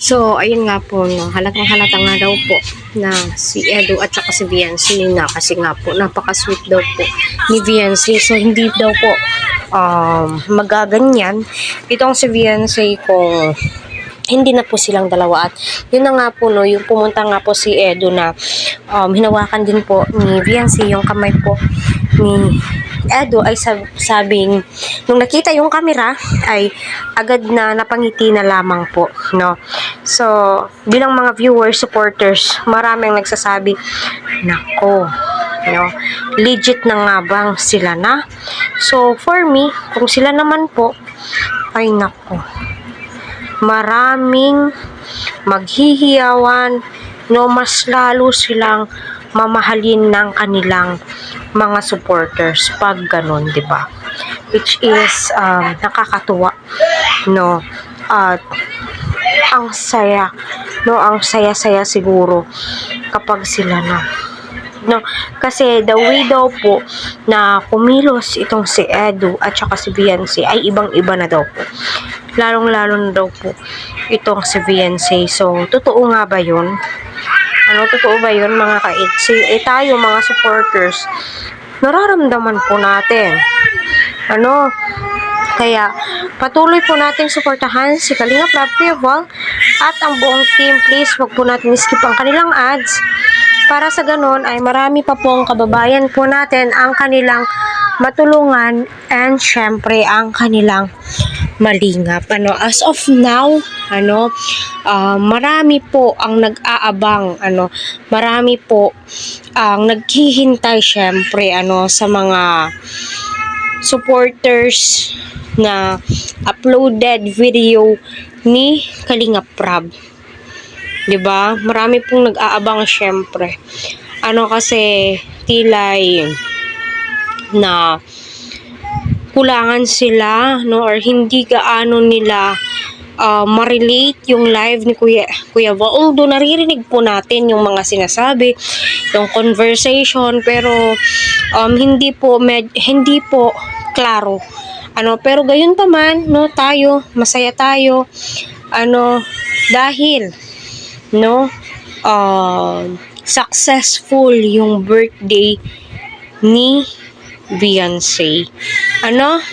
So, ayun nga po, no, halatang halata nga daw po na si Edu at saka si Viancy na kasi nga po, napaka-sweet daw po ni Viancy. So, hindi daw po magaganyan itong si Viancy kung hindi na po silang dalawa. At yun na nga po, no, yung pumunta nga po si Edu na hinawakan din po ni Viancy yung kamay po ni Edu ay sabing nung nakita yung camera ay agad na napangiti na lamang po, no. So bilang mga viewers, supporters, maraming nagsasabi, nako, no, legit na nga bang sila na? So for me, kung sila naman po, ay nako, maraming maghihiyawan, no, mas lalo silang mamahalin ng kanilang mga supporters pag ganun, di ba? Which is nakakatuwa, no? At ang saya, no, ang saya-saya siguro kapag sila no, kasi the way daw po na kumilos itong si Edu at saka si Viancy ay ibang-iba na daw po, lalong-lalo na daw po itong si Viancy. So totoo nga ba yun? Ano, totoo ba yun mga kaitsi? Tayo mga supporters, nararamdaman po natin, ano, kaya patuloy po nating suportahan si Kalingap Rob Kuya Val at ang buong team. Please wag po natin skip ang kanilang ads para sa ganon ay marami pa pong kababayan po natin ang kanilang matulungan and syempre ang kanilang malingap. Ano, as of now, ano, marami po ang nag-aabang, ano, marami po ang naghihintay syempre, ano, sa mga supporters na uploaded video ni Kalingap Rob. 'Di ba? Marami pong nag-aabang syempre. Ano kasi tilay na kulangan sila, no, or hindi gaano nila ma-relate yung live ni Kuya Val. Although naririnig po natin yung mga sinasabi, yung conversation, pero hindi po klaro. Ano, pero gayon pa man, no, tayo, masaya tayo, ano, dahil, no, successful yung birthday ni Viancy. Ano,